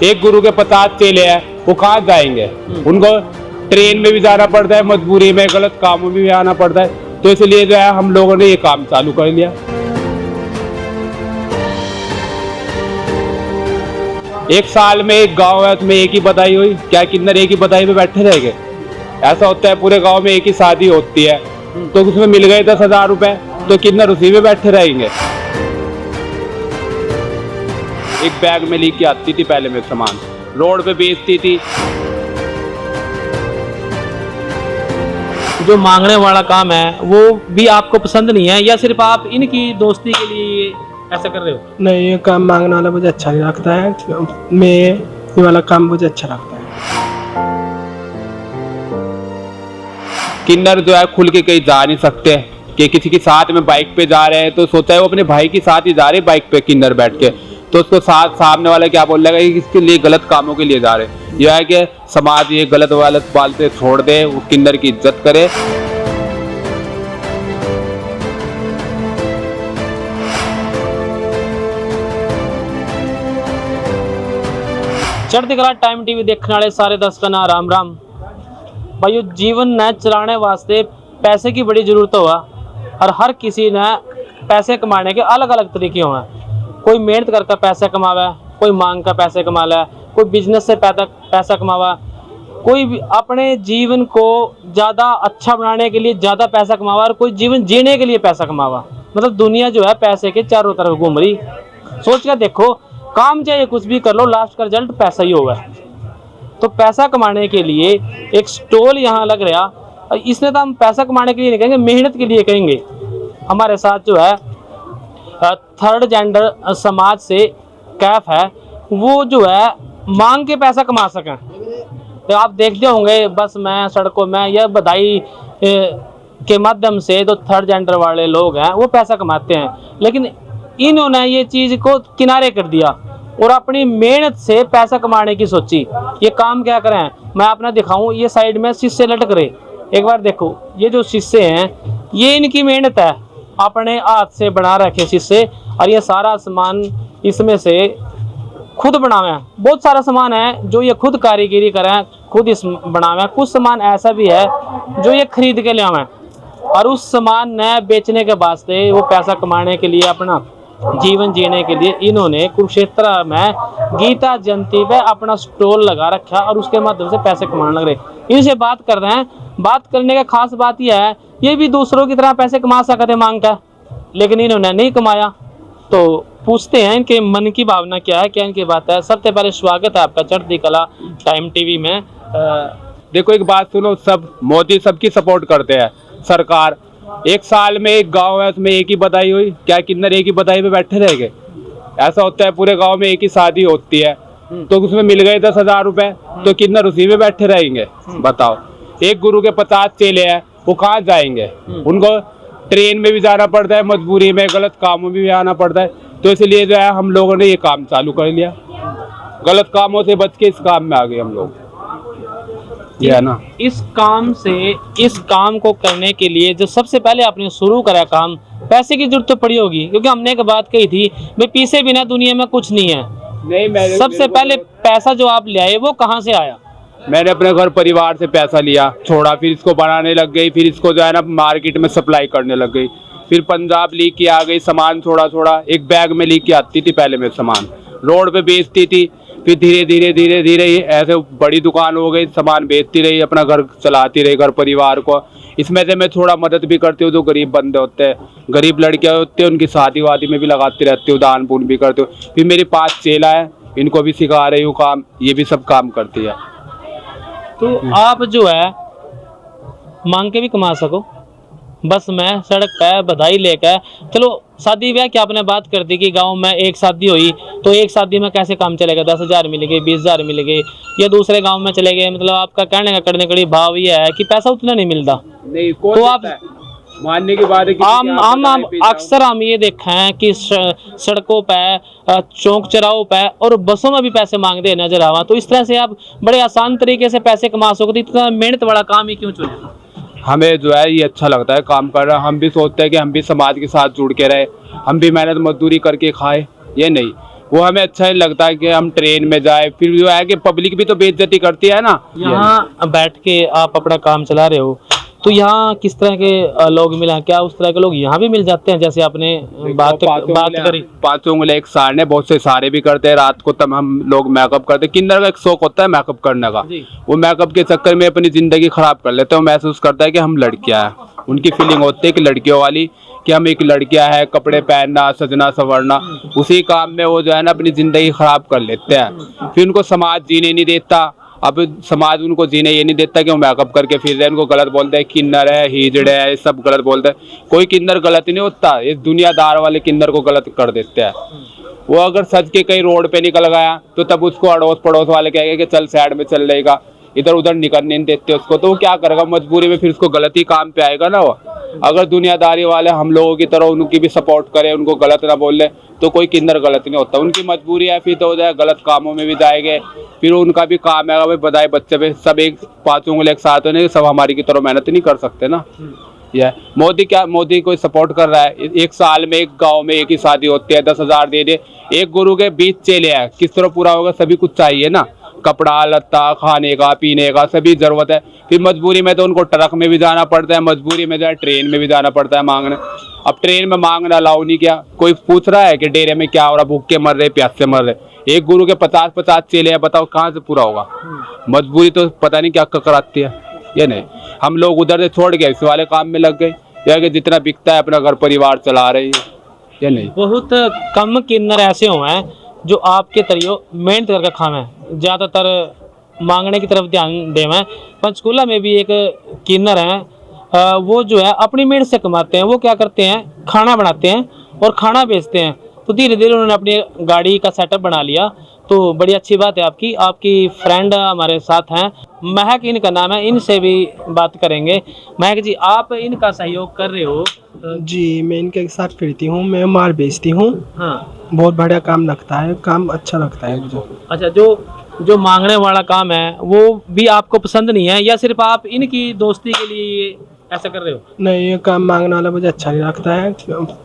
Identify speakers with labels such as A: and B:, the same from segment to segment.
A: एक गुरु के 50 चेले हैं, वो कहाँ जाएंगे? उनको ट्रेन में भी जाना पड़ता है, मजबूरी में गलत कामों में भी आना पड़ता है। तो इसलिए जो है हम लोगों ने ये काम चालू कर लिया। एक साल में एक गांव है, उसमें एक ही बधाई हुई, क्या किन्नर एक ही बधाई में बैठे रहेंगे? ऐसा होता है पूरे गांव में एक ही शादी होती है, तो उसमें मिल गए 10,000 रुपए, तो किन्नर उसी में बैठे रहेंगे। एक बैग में लेके आती थी पहले मैं सामान, रोड पे बेचती थी।
B: जो मांगने वाला काम है वो भी आपको पसंद नहीं है, या सिर्फ आप इनकी दोस्ती के लिए ऐसा कर रहे हो?
C: नहीं, ये काम मांगने वाला मुझे अच्छा नहीं लगता है। मैं ये वाला काम मुझे अच्छा लगता है।
A: किन्नर जो है खुल के कहीं जा नहीं सकते कि किसी के साथ में बाइक पे जा रहे हैं तो सोचा है वो अपने भाई के साथ ही जा रहे हैं बाइक पे किन्नर बैठ के, तो उसको साथ सामने वाला क्या बोल रहा है कि इसके लिए गलत कामों के लिए जा रहे हैं। यह है कि समाज ये गलत वालत बालते छोड़ दे, वो किन्नर की इज्जत करे।
B: चढ़ती कला टाइम टीवी देखने वाले सारे दर्शकों ना राम राम। भाइयों, जीवन ने चलाने वास्ते पैसे की बड़ी जरूरत हुआ और हर किसी ने पैसे कमाने के अलग अलग तरीके हुए। कोई मेहनत करके पैसे कमावा, कोई मांग का पैसे कमा ला, कोई बिजनेस से पैसा कमावा, कोई भी अपने जीवन को ज़्यादा अच्छा बनाने के लिए ज़्यादा पैसा कमावा, और कोई जीवन जीने के लिए पैसा कमावा। मतलब दुनिया जो है पैसे के चारों तरफ घूम रही। सोच कर देखो, काम चाहे कुछ भी कर लो, लास्ट का रिजल्ट पैसा ही होगा। तो पैसा कमाने के लिए एक स्टॉल यहाँ लग रहा, और इसने तो हम पैसा कमाने के लिए नहीं कहेंगे, मेहनत के लिए कहेंगे। हमारे साथ जो है थर्ड जेंडर समाज से कैफ है, वो जो है मांग के पैसा कमा सकें। तो आप देखते होंगे बस में, सड़कों में, या बधाई के माध्यम से तो थर्ड जेंडर वाले लोग हैं वो पैसा कमाते हैं। लेकिन इन्होंने ये चीज़ को किनारे कर दिया और अपनी मेहनत से पैसा कमाने की सोची। ये काम क्या करें, मैं अपना दिखाऊं। ये साइड में शीशे लटक रहे, एक बार देखो, ये जो शीशे हैं ये इनकी मेहनत है, अपने हाथ से बना रखे शीशे। और ये सारा सामान इसमें से खुद बनावे। बहुत सारा सामान है जो ये खुद कारीगरी करें, खुद इस बनावे। कुछ सामान ऐसा भी है जो ये खरीद के ले आवे, और उस सामान ने बेचने के वास्ते, वो पैसा कमाने के लिए, अपना जीवन जीने के लिए इन्होंने कुरुक्षेत्र में गीता जयंती पे अपना स्टॉल लगा रखा और उसके माध्यम से पैसे कमाने लग रहे। इनसे बात कर रहे हैं। बात करने का खास बात यह है, ये भी दूसरों की तरह पैसे कमा सकते मांग कर, लेकिन इन्होंने नहीं कमाया। तो पूछते हैं इनके मन की भावना क्या है, क्या इनकी बात है। सबसे पहले स्वागत है आपका चढ़ती कला टाइम टीवी में।
A: देखो एक बात सुनो, सब मोदी सबकी सपोर्ट करते हैं, सरकार। एक साल में एक गांव है, उसमें एक ही बधाई हुई, क्या किन्नर एक ही बधाई में बैठे रहेंगे? ऐसा होता है पूरे गांव में एक ही शादी होती है, तो उसमें मिल गए 10,000 रुपए, तो किन्नर उसी में बैठे रहेंगे? बताओ। एक गुरु के 50 चेले हैं, वो कहाँ जाएंगे? उनको ट्रेन में भी जाना पड़ता है, मजबूरी में गलत कामों में भी आना पड़ता है। तो इसलिए जो है हम लोगों ने ये काम चालू कर लिया। गलत कामों से बच के इस काम में आ गए हम लोग, ये है ना।
B: इस काम को करने के लिए जो सबसे पहले आपने शुरू करा काम, पैसे की जरूरत तो पड़ी होगी, क्योंकि हमने एक बात कही थी, भाई पैसे बिना दुनिया में कुछ नहीं है।
A: नहीं,
B: सबसे पहले पैसा जो आप ले आए वो कहाँ से आया?
A: मैंने अपने घर परिवार से पैसा लिया, छोड़ा, फिर इसको बनाने लग गई, फिर इसको जो है ना मार्केट में सप्लाई करने लग गई, फिर पंजाब लेके आ गई सामान थोड़ा थोड़ा। एक बैग में लेके आती थी पहले मैं सामान, रोड पे बेचती थी, फिर धीरे धीरे धीरे धीरे ऐसे बड़ी दुकान हो गई, सामान बेचती रही, अपना घर चलाती रही, घर परिवार को। इसमें से मैं थोड़ा मदद भी करती हूँ, जो गरीब बंदे होते हैं, गरीब लड़कियाँ होती हैं, उनकी शादी वादी में भी लगाती रहती हूँ, दान पुण्य भी करती हूँ। फिर मेरी 5 चेला है, इनको भी सिखा रही हूँ काम, ये भी सब काम करती है।
B: तो आप जो है मांग के भी कमा सको, बस मैं सड़क पे बधाई लेकर, चलो शादी ब्याह की आपने बात कर दी कि गांव में एक शादी हुई, तो एक शादी में कैसे काम चलेगा? 10,000 मिल गए, 20,000 मिल गए, या दूसरे गांव में चले गए। मतलब आपका कहने का करने का भाव ये है कि पैसा उतना नहीं मिलता।
A: नहीं,
B: तो आप
A: मानने की बात है कि
B: हम अक्सर हम ये देखा है कि सड़कों पे, चौक चौराहों पे और बसों में भी पैसे मांगते नजर आवा। तो इस तरह से आप बड़े आसान तरीके से पैसे कमा सकते, इतना मेहनत वाला काम ही क्यों चुने?
A: हमें जो है ये अच्छा लगता है काम कर रहा। हम भी सोचते हैं कि हम भी समाज के साथ जुड़ के रहे, हम भी मेहनत मजदूरी करके खाए। ये नहीं, वो हमें अच्छा नहीं लगता है कि हम ट्रेन में जाए, फिर जो है कि पब्लिक भी तो बेइज्जती करती है ना।
B: यहाँ बैठ के आप अपना काम चला रहे हो, तो यहाँ किस तरह के लोग मिले हैं? क्या उस तरह के लोग यहाँ भी मिल जाते हैं जैसे आपने बात करी?
A: पांचों उंगली एक सारने, बहुत से सारे भी करते हैं। रात को तब हम लोग मेकअप करते हैं, किन्नर का एक शौक होता है मेकअप करने का। वो मेकअप के चक्कर में अपनी जिंदगी खराब कर लेते हैं। वो महसूस करता है कि हम लड़कियां हैं, उनकी फीलिंग होती है कि लड़कियों वाली, कि हम एक लड़कियां हैं, कपड़े पहनना, सजना संवरना, उसी काम में वो जो है ना अपनी जिंदगी खराब कर लेते हैं। फिर उनको समाज जीने नहीं देता। अब समाज उनको जीने ये नहीं देता कि वो मेकअप करके फिर रहे हैं, उनको गलत बोलते हैं, किन्नर है, हिजड़े है, ये सब गलत बोलते हैं। कोई किन्नर गलत नहीं होता, ये दुनियादार वाले किन्नर को गलत कर देते हैं। वो अगर सच के कहीं रोड पे निकल गया तो तब उसको अड़ोस पड़ोस वाले कहेंगे कि चल साइड में चल रहेगा, इधर उधर निकलने नहीं देते उसको, तो वो क्या करेगा, मजबूरी में फिर उसको गलत ही काम पे आएगा ना वो। अगर दुनियादारी वाले हम लोगों की तरह उनकी भी सपोर्ट करें, उनको गलत ना बोले, तो कोई किन्नर गलत नहीं होता। उनकी मजबूरी है, फिर तो हो जाए गलत कामों में भी जाएंगे, फिर उनका भी काम है भाई बधाई बच्चे पे सब एक पांचों उंगली एक साथ होने, सब हमारी की तरह मेहनत नहीं कर सकते ना। यह मोदी क्या, मोदी कोई सपोर्ट कर रहा है? एक साल में एक गांव में एक ही शादी होती है, 10,000 दे दे। एक गुरु के 20 चेले हैं, किस तरह पूरा होगा? सभी कुछ चाहिए ना, कपड़ा लत्ता, खाने का पीने का सभी जरूरत है। फिर मजबूरी में तो उनको ट्रक में भी जाना पड़ता है, मजबूरी में जाए ट्रेन में भी जाना पड़ता है मांगने। अब ट्रेन में मांगना अलाउ नहीं किया, कोई पूछ रहा है कि डेरे में क्या हो रहा, भूख के मर रहे, प्यास से मर रहे। एक गुरु के 50-50 चेले हैं, बताओ कहाँ से पूरा होगा? मजबूरी तो पता नहीं क्या कराती है। ये नहीं, हम लोग उधर से छोड़ के इस वाले काम में लग गए, या कि जितना बिकता है अपना घर परिवार चला रही है। ये नहीं,
B: बहुत कम किन्नर ऐसे हुए हैं जो आपके तरियो मेहनत करके खावे, ज़्यादातर मांगने की तरफ ध्यान देवे। पंचकूला में भी एक किन्नर हैं, वो जो है अपनी मेहनत से कमाते हैं। वो क्या करते हैं, खाना बनाते हैं और खाना बेचते हैं। तो धीरे धीरे उन्होंने अपनी गाड़ी का सेटअप बना लिया। तो बड़ी अच्छी बात है आपकी फ्रेंड हमारे साथ हैं, महक इनका नाम है, इनसे भी बात करेंगे। महक जी, आप इनका सहयोग कर रहे हो?
C: जी, मैं इनके साथ फिरती हूँ, मैं माल बेचती हूँ।
B: हाँ,
C: बहुत बढ़िया काम लगता है, काम अच्छा लगता है मुझे।
B: अच्छा, जो मांगने वाला काम है वो भी आपको पसंद नहीं है, या सिर्फ आप इनकी दोस्ती के लिए ऐसा कर रहे हो?
C: नहीं, ये काम मांगने वाला मुझे अच्छा नहीं लगता है,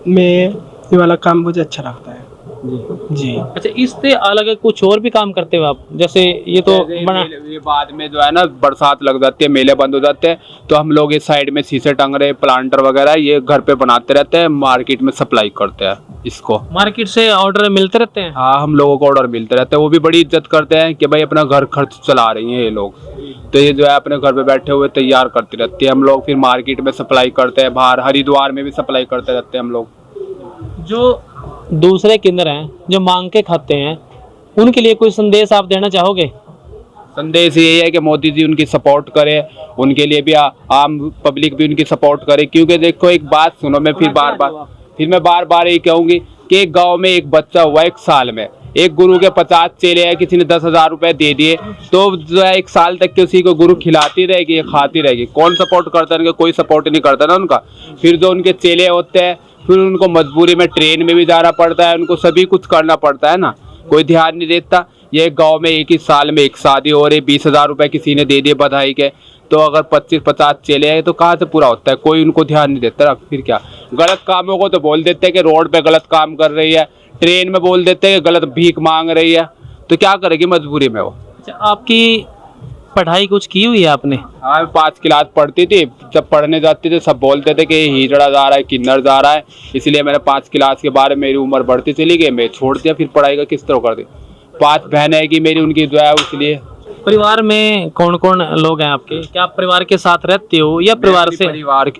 C: मैं ये वाला काम मुझे अच्छा लगता है जी।
B: अच्छा, इससे अलग कुछ और भी काम करते हो आप? जैसे ये तो बना,
A: ये बाद में जो है ना बरसात लग जाती है, मेले बंद हो जाते हैं, तो हम लोग इस साइड में शीशे टंग रहे, प्लांटर वगैरह ये घर पे बनाते रहते हैं, मार्केट में सप्लाई करते हैं इसको।
B: मार्केट से ऑर्डर मिलते रहते हैं?
A: हाँ, हम लोगों को ऑर्डर मिलते रहते हैं। वो भी बड़ी इज्जत करते हैं कि भाई अपना घर खर्च चला रही हैं ये लोग, तो ये जो है अपने घर पे बैठे हुए तैयार करती रहती है। हम लोग फिर मार्केट में सप्लाई करते हैं, बाहर हरिद्वार में भी सप्लाई करते रहते हैं हम लोग।
B: जो दूसरे किन्नर हैं जो मांग के खाते हैं, उनके लिए कोई संदेश आप देना चाहोगे?
A: संदेश यही है कि मोदी जी उनकी सपोर्ट करे, उनके लिए भी आम पब्लिक भी उनकी सपोर्ट करे। क्योंकि देखो एक बात सुनो, मैं मैं बार बार यही कहूँगी कि एक गांव में एक बच्चा हुआ, एक साल में एक गुरु के 50 चेले हैं, किसी ने 10,000 रुपए दे दिए, तो जो है एक साल तक के उसी को गुरु खिलाती रहेगी, खाती रहेगी। कौन सपोर्ट करता है? कोई सपोर्ट नहीं करता ना उनका। फिर जो उनके चेले होते हैं, फिर उनको मजबूरी में ट्रेन में भी जाना पड़ता है, उनको सभी कुछ करना पड़ता है ना, कोई ध्यान नहीं देता। ये गांव में एक ही साल में एक शादी हो रही, 20,000 रुपए किसी ने दे दिए बधाई के, तो अगर 25-50 चेले हैं तो कहाँ से पूरा होता है? कोई उनको ध्यान नहीं देता। फिर क्या, गलत कामों को तो बोल देते हैं कि रोड पे गलत काम कर रही है, ट्रेन में बोल देते हैं कि गलत भीख मांग रही है, तो क्या करेगी मजबूरी में वो।
B: अच्छा, आपकी पढ़ाई कुछ की हुई है आपने?
A: हाँ, 5 क्लास पढ़ती थी, जब पढ़ने जाती थी सब बोलते थे कि हिजड़ा जा रहा है, किन्नर जा रहा है, इसलिए मैंने 5 क्लास के बारे में मेरी उम्र बढ़ती चली गई, मैं छोड़ दिया। फिर पढ़ाई का किस तरह कर दी? 5 बहनें है कि मेरी, उनकी जो है इसलिए।
B: परिवार में कौन कौन लोग हैं आपके? क्या आप परिवार के साथ रहते हो या परिवार से?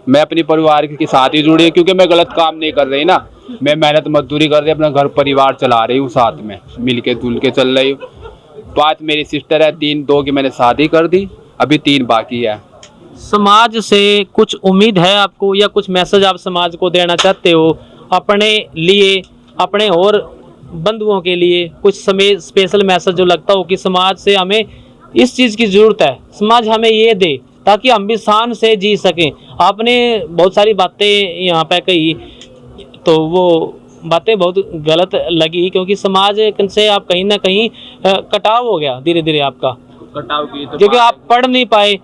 A: मैं अपनी परिवार के साथ ही जुड़ी है, क्योंकि मैं गलत काम नहीं कर रही ना, मैं मेहनत मजदूरी कर रही, अपना घर परिवार चला रही हूँ, साथ में मिल के जुल के चल रही हूँ। 5 मेरी सिस्टर है, 2 की मैंने शादी कर दी, अभी 3 बाकी है।
B: समाज से कुछ उम्मीद है आपको, या कुछ मैसेज आप समाज को देना चाहते हो अपने लिए, अपने और बंधुओं के लिए? कुछ समय स्पेशल मैसेज जो लगता हो कि समाज से हमें इस चीज़ की ज़रूरत है, समाज हमें ये दे ताकि हम भी शान से जी सकें। आपने बहुत सारी बातें यहाँ पे कही, तो वो बातें बहुत गलत लगी, क्योंकि समाज से आप कहीं ना कहीं कटाव हो गया धीरे धीरे आपका
A: कटाव की तो,
B: क्योंकि आप पढ़ नहीं पाए,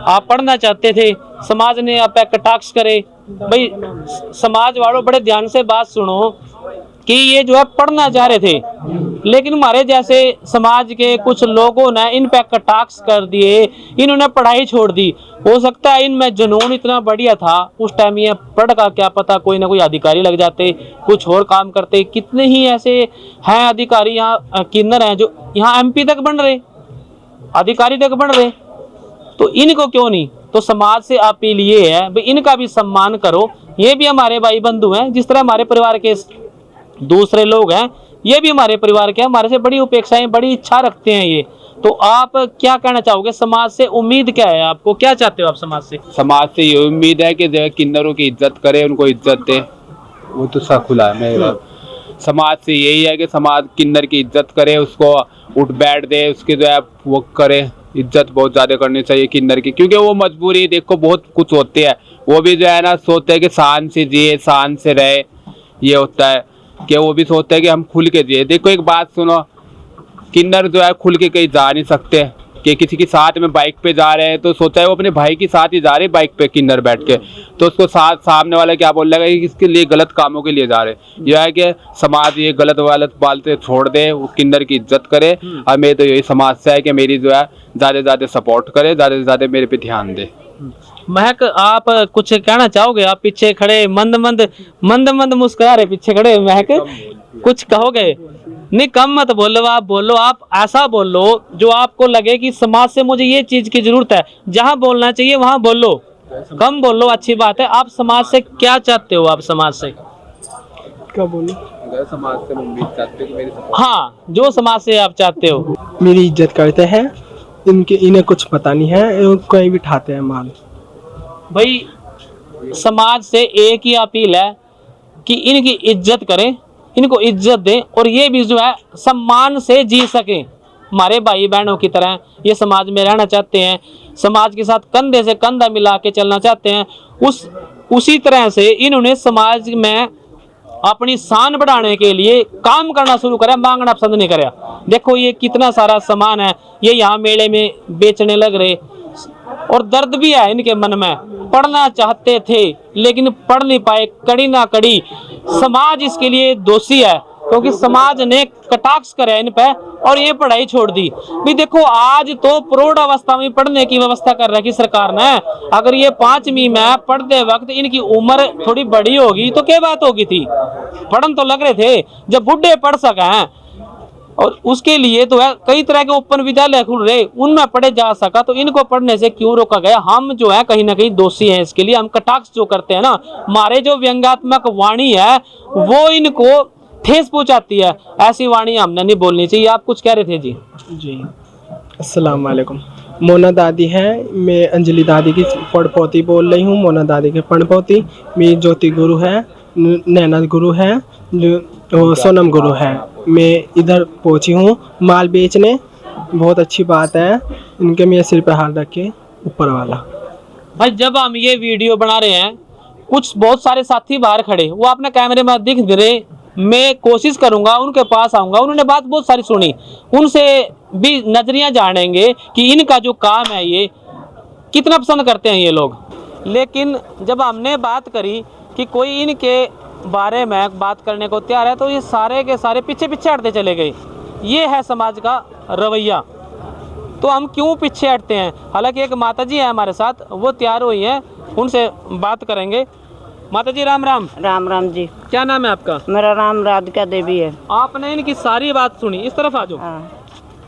B: आप पढ़ना चाहते थे, समाज ने आप पे कटाक्ष करे। भाई समाज वालों, बड़े ध्यान से बात सुनो, कि ये जो है पढ़ना चाह रहे थे, लेकिन हमारे जैसे समाज के कुछ लोगों ने इन पे कटाक्ष कर दिए, इन्होंने पढ़ाई छोड़ दी। हो सकता है इनमें जुनून इतना बढ़िया था उस टाइम, ये पढ़ का क्या पता कोई ना कोई अधिकारी लग जाते, कुछ और काम करते। कितने ही ऐसे हैं अधिकारी यहाँ किन्नर हैं जो यहाँ MP तक बन रहे, अधिकारी तक बन रहे, तो इनको क्यों नहीं? तो समाज से अपील ये है भाई इनका भी सम्मान करो, ये भी हमारे भाई बंधु हैं, जिस तरह हमारे परिवार के दूसरे लोग हैं, ये भी हमारे परिवार के, हमारे से बड़ी उपेक्षाएं, बड़ी इच्छा रखते हैं ये। तो आप क्या कहना चाहोगे? समाज से उम्मीद क्या है आपको, क्या चाहते हो आप समाज से?
A: समाज से ये उम्मीद है कि जो किन्नरों की इज्जत करे, उनको इज्जत दे, वो तो सब खुला है मेरा। समाज से यही है कि समाज किन्नर की इज्जत करे, उसको उठ बैठ दे, उसके जो है वो करे, इज्जत बहुत ज़्यादा करनी चाहिए किन्नर की, क्योंकि वो मजबूरी देखो बहुत कुछ होते हैं, वो भी जो है ना सोचते हैं कि शान से जिए, शान से रहे, ये होता है कि वो भी सोचते हैं कि हम खुल के जिए। देखो एक बात सुनो, किन्नर जो है खुल के कहीं जा नहीं सकते, कि किसी के साथ में बाइक पे जा रहे हैं तो सोचा है वो अपने भाई के साथ ही जा रहे हैं बाइक पे किन्नर बैठ के, तो उसको साथ सामने वाला क्या बोल रहा है कि इसके लिए गलत कामों के लिए जा रहे हैं। यह है कि समाज ये गलत बातें छोड़ दे, वो किन्नर की इज्जत करे, और मेरी तो यही समस्या है कि मेरी जो है ज़्यादा से ज़्यादा सपोर्ट करे, ज़्यादा से ज़्यादा मेरे पे ध्यान दे।
B: महक, आप कुछ कहना चाहोगे? आप पीछे खड़े मंद मंद मुस्कुरा रहे, पीछे खड़े। महक, कुछ कहोगे? नहीं, कम मत बोलो, आप बोलो, आप ऐसा बोलो जो आपको लगे कि समाज से मुझे ये चीज की जरूरत है, जहाँ बोलना चाहिए वहां बोलो, कम बोलो, अच्छी बात है। आप समाज से क्या चाहते हो? आप समाज से
C: क्या बोलूं?
A: समाज से उम्मीद चाहते हो कि मेरी
B: हाँ, जो समाज से आप चाहते हो।
C: मेरी इज्जत करते हैं, इन्हें कुछ पता नहीं है, कहीं भी ठाते हैं माल।
B: भाई समाज से एक ही अपील है कि इनकी इज्जत करें, इनको इज्जत दें, और ये भी जो है सम्मान से जी सकें, हमारे भाई बहनों की तरह ये समाज में रहना चाहते हैं, समाज के साथ कंधे से कंधा मिला के चलना चाहते हैं। उसी तरह से इन्होंने समाज में अपनी शान बढ़ाने के लिए काम करना शुरू करा, मांगना पसंद नहीं करा। देखो ये कितना सारा सामान है, ये यहाँ मेले में बेचने लग रहे, और दर्द भी है इनके मन में। पढ़ना चाहते थे लेकिन पढ़ नहीं पाए, कड़ी ना कड़ी समाज इसके लिए दोषी है, क्योंकि समाज ने कटाक्ष करे इन पे और ये पढ़ाई छोड़ दी। भी देखो आज तो प्रौढ़ अवस्था में पढ़ने की व्यवस्था कर रखी सरकार ने। अगर ये 5वीं में पढ़ते वक्त इनकी उम्र थोड़ी बड़ी होगी तो क्या बात होगी थी, पढ़न तो लग रहे थे, जब बुढ़े पढ़ सके। और उसके लिए तो है कई तरह के ओपन विद्यालय खुल रहे, उनमें पढ़े जा सका, तो इनको पढ़ने से क्यों रोका गया? हम जो है कहीं ना कहीं दोषी हैं इसके लिए। हम कटाक्ष जो करते हैं ना, हमारे जो व्यंग्यात्मक वाणी है वो इनको ठेस पहुंचाती है, ऐसी वाणी हमने नहीं बोलनी चाहिए। आप कुछ कह रहे थे जी?
C: जी, अस्सलाम वालेकुम। मोना दादी है, मैं अंजलि दादी की पड़पोती बोल रही हूँ। मोना दादी की पड़पोती, मेरी ज्योति गुरु है, नैना गुरु है, जो सोनम गुरु है। मैं इधर पहुंची हूँ माल बेचने, बहुत अच्छी बात है। इनके मेरे सिर पे हाथ रखे ऊपर वाला।
B: भाई जब हम ये वीडियो बना रहे हैं, कुछ बहुत सारे साथी बाहर खड़े, वो अपने कैमरे में दिख रहे, मैं कोशिश करूंगा उनके पास आऊंगा, उन्होंने बात बहुत सारी सुनी, उनसे भी नजरिया जानेंगे कि इनका जो काम है ये कितना पसंद करते हैं ये लोग। लेकिन जब हमने बात करी कि कोई इनके बारे में बात करने को तैयार है, तो ये सारे के सारे पीछे पीछे हटते चले गए। ये है समाज का रवैया। तो हम क्यों पीछे हटते हैं? हालांकि एक माता जी है हमारे साथ, वो तैयार हुई हैं, उनसे बात करेंगे। माता जी राम राम।
D: राम राम जी।
B: क्या नाम है आपका?
D: मेरा नाम राधिका देवी है।
B: आपने इनकी सारी बात सुनी, इस तरफ आ जाओ,
D: हाँ।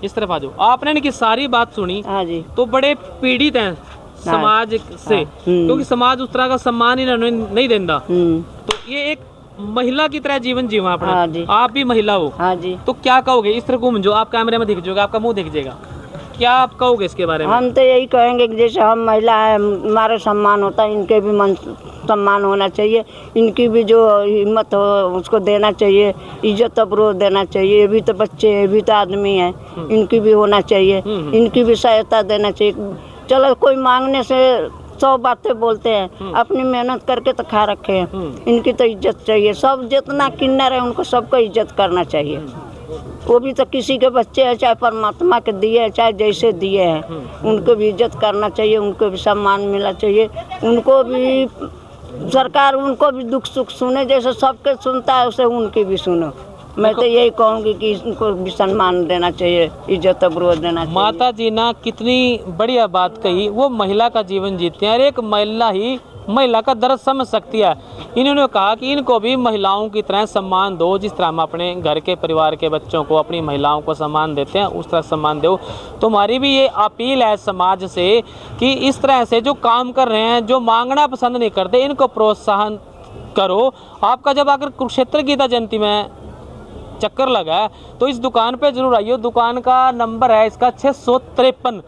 B: इस तरफ आ जाओ। आपने इनकी सारी बात सुनी,
D: हाँ जी।
B: तो बड़े पीड़ित हैं समाज से, क्योंकि समाज उस तरह का सम्मान इन्होंने नहीं देता। तो ये एक महिला की तरह जीवन जीवा अपना।
D: हाँ जी।
B: आप भी महिला हो।
D: हाँ जी।
B: तो क्या कहोगे? इस तरह घूम जो आप कैमरे में दिख जाओगे, आपका मुंह दिख जाएगा, क्या आप कहोगे इसके बारे में?
D: हम तो यही कहेंगे कि जैसे हम महिला है, हमारा सम्मान होता है, इनके भी मन सम्मान होना चाहिए, इनकी भी जो हिम्मत हो उसको देना चाहिए, इज्जत अबरोज देना चाहिए। ये भी तो बच्चे हैं, ये भी तो आदमी है, इनकी भी होना चाहिए, इनकी भी सहायता देना चाहिए। चलो कोई मांगने से 100 बातें बोलते हैं, अपनी मेहनत करके तो खा रखे हैं, इनकी तो इज्जत चाहिए। सब जितना किन्नर है उनको सबको इज्जत करना चाहिए। वो भी तो किसी के बच्चे हैं, चाहे परमात्मा के दिए हैं, चाहे जैसे दिए हैं, उनको भी इज्जत करना चाहिए, उनको भी सम्मान मिलना चाहिए, उनको भी सरकार उनको भी दुख सुख सुने, जैसे सबके सुनता है उसे उनकी भी सुनो। मैं तो यही कहूँगी कि इनको भी सम्मान देना चाहिए, इज्जत अबरोज देना चाहिए।
B: माता जी ना कितनी बढ़िया बात कही, वो महिला का जीवन जीते हैं और एक महिला ही महिला का दर्द समझ सकती है। इन्होंने कहा कि इनको भी महिलाओं की तरह सम्मान दो, जिस तरह हम अपने घर के परिवार के बच्चों को, अपनी महिलाओं को सम्मान देते हैं, उस तरह सम्मान दो। तुम्हारी भी ये अपील है समाज से कि इस तरह से जो काम कर रहे हैं, जो मांगना पसंद नहीं करते, इनको प्रोत्साहन करो। आपका जब अगर कुरुक्षेत्र गीता जयंती में चक्कर लगा है तो इस दुकान पे जरूर आइए। दुकान का नंबर है इसका 653।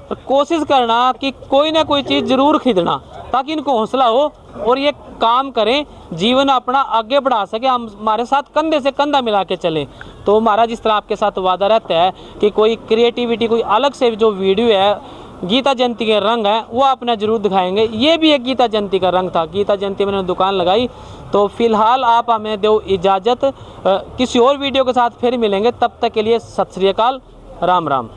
B: तो कोशिश करना कि कोई ना कोई चीज़ ज़रूर खरीदना, ताकि इनको हौसला हो और ये काम करें, जीवन अपना आगे बढ़ा सके, हम हमारे साथ कंधे से कंधा मिला के चलें। तो हमारा जिस तरह आपके साथ वादा रहता है कि कोई क्रिएटिविटी, कोई अलग से जो वीडियो है गीता जयंती के रंग है वो आपने जरूर दिखाएंगे। ये भी एक गीता जयंती का रंग था। गीता जयंती में दुकान लगाई। तो फिलहाल आप हमें दो इजाज़त, किसी और वीडियो के साथ फिर मिलेंगे। तब तक के लिए सत श्री अकाल, राम राम।